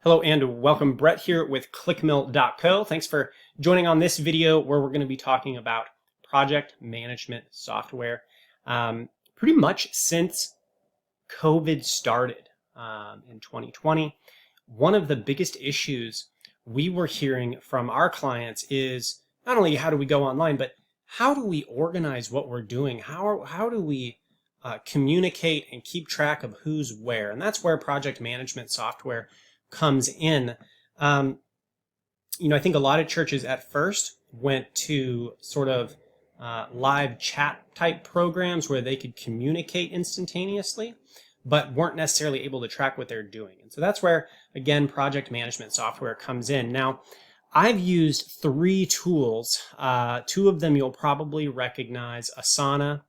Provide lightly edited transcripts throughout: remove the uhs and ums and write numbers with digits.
Hello and welcome. Brett here with Clickmill.co. Thanks for joining on this video where we're going to be talking about project management software. Pretty much since COVID started in 2020, one of the biggest issues we were hearing from our clients is not only how do we go online, but how do we organize what we're doing? How do we communicate and keep track of who's where? And that's where project management software comes in. I think a lot of churches at first went to sort of live chat type programs where they could communicate instantaneously, but weren't necessarily able to track what they're doing. And so that's where, again, project management software comes in. Now, I've used three tools. Two of them you'll probably recognize, Asana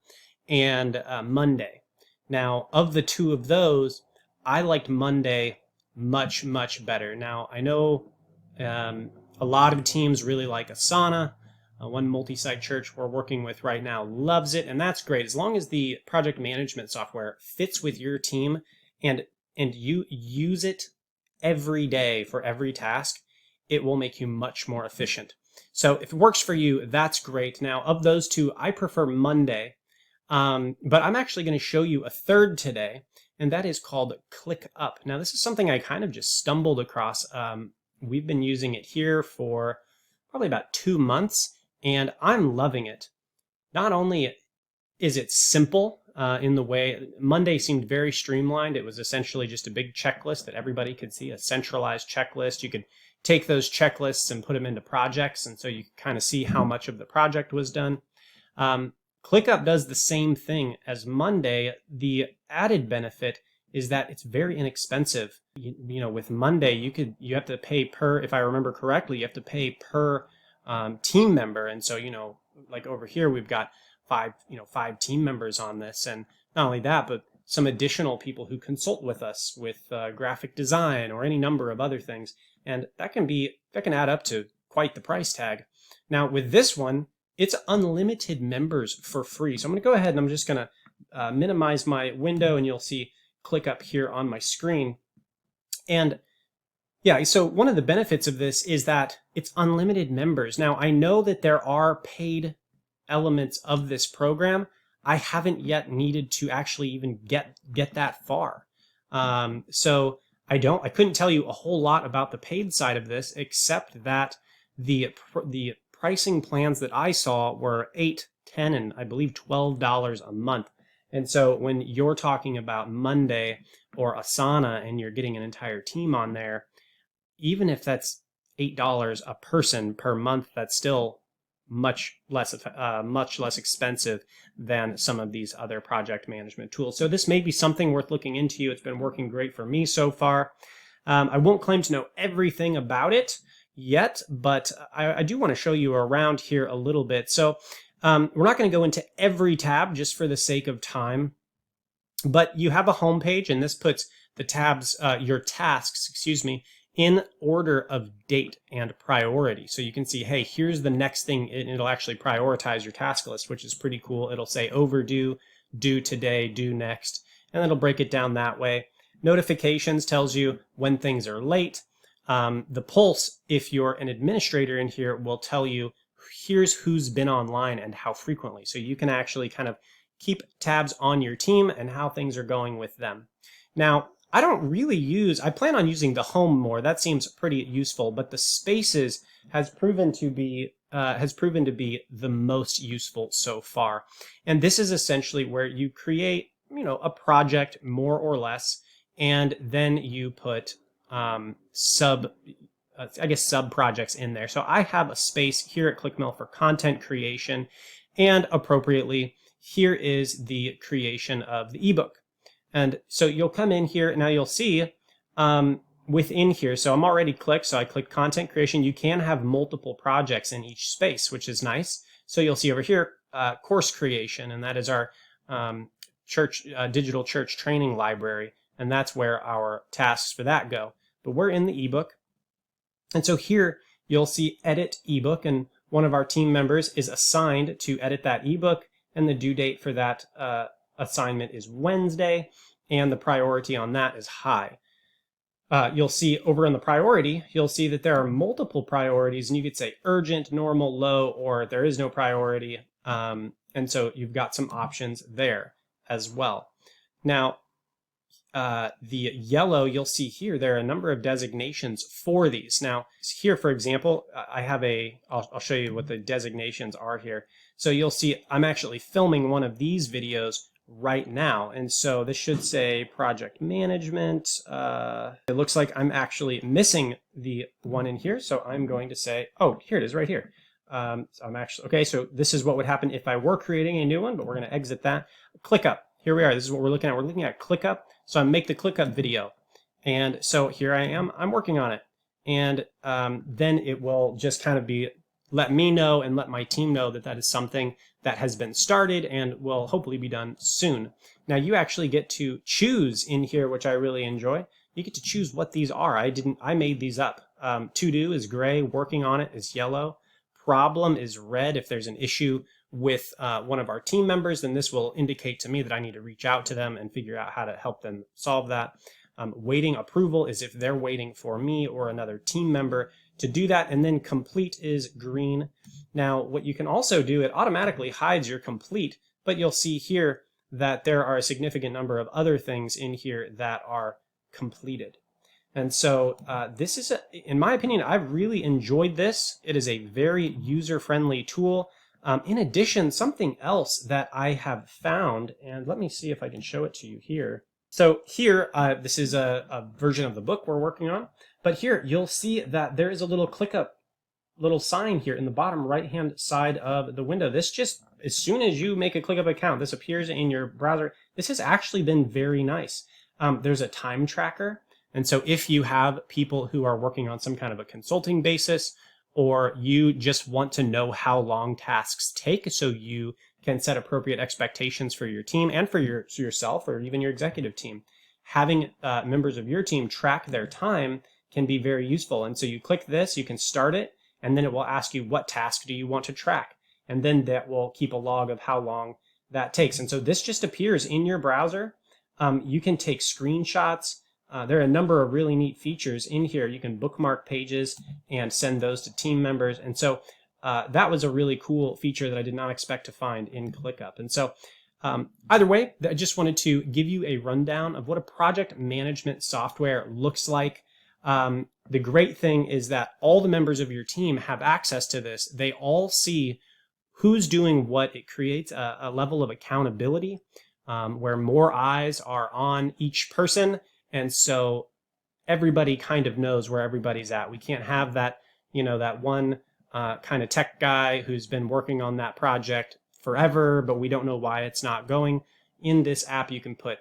and Monday. Now, of the two of those, I liked Monday much better. Now, I know a lot of teams really like Asana. One multi-site church we're working with right now loves it, and that's great. As long as the project management software fits with your team and you use it every day for every task, it will make you much more efficient. So if it works for you, that's great. Now, of those two, I prefer Monday, but I'm actually going to show you a third today, and that is called ClickUp. Now, this is something I kind of just stumbled across. We've been using it here for probably about 2 months, and I'm loving it. Not only is it simple in the way, Monday seemed very streamlined. It was essentially just a big checklist that everybody could see, a centralized checklist. You could take those checklists and put them into projects, and so you could kind of see how much of the project was done. ClickUp does the same thing as Monday. The added benefit is that it's very inexpensive. With Monday, you have to pay per, if I remember correctly, you have to pay per team member. And so, like over here, we've got five team members on this. And not only that, but some additional people who consult with us with graphic design or any number of other things. And that can add up to quite the price tag. Now, with this one, it's unlimited members for free. So I'm going to go ahead and I'm just going to minimize my window, and you'll see ClickUp here on my screen. And yeah, so one of the benefits of this is that it's unlimited members. Now, I know that there are paid elements of this program. I haven't yet needed to actually even get that far. So I couldn't tell you a whole lot about the paid side of this, except that the pricing plans that I saw were $8, $10, and I believe $12 a month. And so when you're talking about Monday or Asana and you're getting an entire team on there, even if that's $8 a person per month, that's still much less expensive than some of these other project management tools. So this may be something worth looking into. It's been working great for me so far. I won't claim to know everything about it yet, but I do want to show you around here a little bit. So we're not going to go into every tab just for the sake of time, but you have a home page, and this puts the tabs, your tasks, in order of date and priority. So you can see, hey, here's the next thing, and it'll actually prioritize your task list, which is pretty cool. It'll say overdue, due today, due next, and it'll break it down that way. Notifications tells you when things are late. The pulse, if you're an administrator in here, will tell you here's who's been online and how frequently. So you can actually kind of keep tabs on your team and how things are going with them. Now, I plan on using the home more. That seems pretty useful, but the spaces has proven to be the most useful so far. And this is essentially where you create, a project more or less, and then you put sub projects in there. So I have a space here at Clickmill for content creation, and appropriately, here is the creation of the ebook. And so you'll come in here, now you'll see within here, so I'm already clicked, so I click content creation. You can have multiple projects in each space, which is nice. So you'll see over here, course creation, and that is our digital church training library, and that's where our tasks for that go. But we're in the ebook. And so here you'll see edit ebook, and one of our team members is assigned to edit that ebook, and the due date for that assignment is Wednesday, and the priority on that is high. you'll see over in the priority, you'll see that there are multiple priorities, and you could say urgent, normal, low, or there is no priority. And so you've got some options there as well. Now, the yellow, you'll see here, there are a number of designations for these. Now, here, for example, I'll show you what the designations are here. So you'll see I'm actually filming one of these videos right now. And so this should say project management. It looks like I'm actually missing the one in here. So I'm going to say, oh, here it is right here. So I'm actually, okay, so this is what would happen if I were creating a new one, but we're going to exit that. ClickUp. Here we are. This is what we're looking at. We're looking at ClickUp. So I make the ClickUp video. And so here I am. I'm working on it. And then it will just kind of let me know and let my team know that that is something that has been started and will hopefully be done soon. Now you actually get to choose in here, which I really enjoy. You get to choose what these are. I made these up. To do is gray. Working on it is yellow. Problem is red. If there's an issue with one of our team members, then this will indicate to me that I need to reach out to them and figure out how to help them solve that. Waiting approval is if they're waiting for me or another team member to do that. And then complete is green. Now, what you can also do, it automatically hides your complete, but you'll see here that there are a significant number of other things in here that are completed. And so this is, in my opinion, I've really enjoyed this. It is a very user-friendly tool. In addition, something else that I have found, and let me see if I can show it to you here. So here, this is a version of the book we're working on, but here you'll see that there is a little ClickUp little sign here in the bottom right-hand side of the window. This just, as soon as you make a ClickUp account, this appears in your browser. This has actually been very nice. There's a time tracker. And so if you have people who are working on some kind of a consulting basis, or you just want to know how long tasks take so you can set appropriate expectations for your team and for yourself or even your executive team, having members of your team track their time can be very useful. And so you click this, you can start it, and then it will ask you what task do you want to track. And then that will keep a log of how long that takes. And so this just appears in your browser. You can take screenshots. There are a number of really neat features in here. You can bookmark pages and send those to team members. And so that was a really cool feature that I did not expect to find in ClickUp. And so either way, I just wanted to give you a rundown of what a project management software looks like. The great thing is that all the members of your team have access to this. They all see who's doing what. It creates a level of accountability where more eyes are on each person. And so everybody kind of knows where everybody's at. We can't have that, that one kind of tech guy who's been working on that project forever, but we don't know why it's not going. In this app, you can put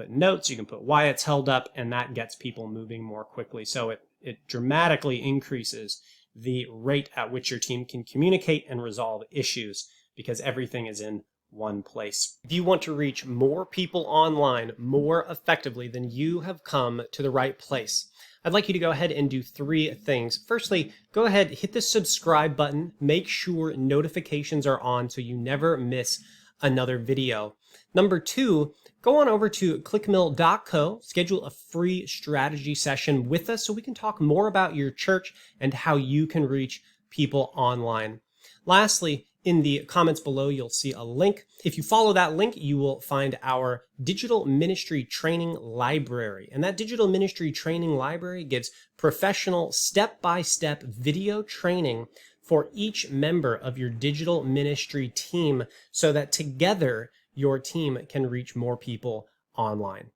notes, you can put why it's held up, and that gets people moving more quickly. So it dramatically increases the rate at which your team can communicate and resolve issues because everything is in one place. If you want to reach more people online more effectively, then you have come to the right place. I'd like you to go ahead and do 3 things. Firstly, go ahead, hit the subscribe button, make sure notifications are on so you never miss another video. Number 2, go on over to clickmill.co, schedule a free strategy session with us so we can talk more about your church and how you can reach people online. Lastly, in the comments below, you'll see a link. If you follow that link, you will find our digital ministry training library. And that digital ministry training library gives professional step-by-step video training for each member of your digital ministry team so that together your team can reach more people online.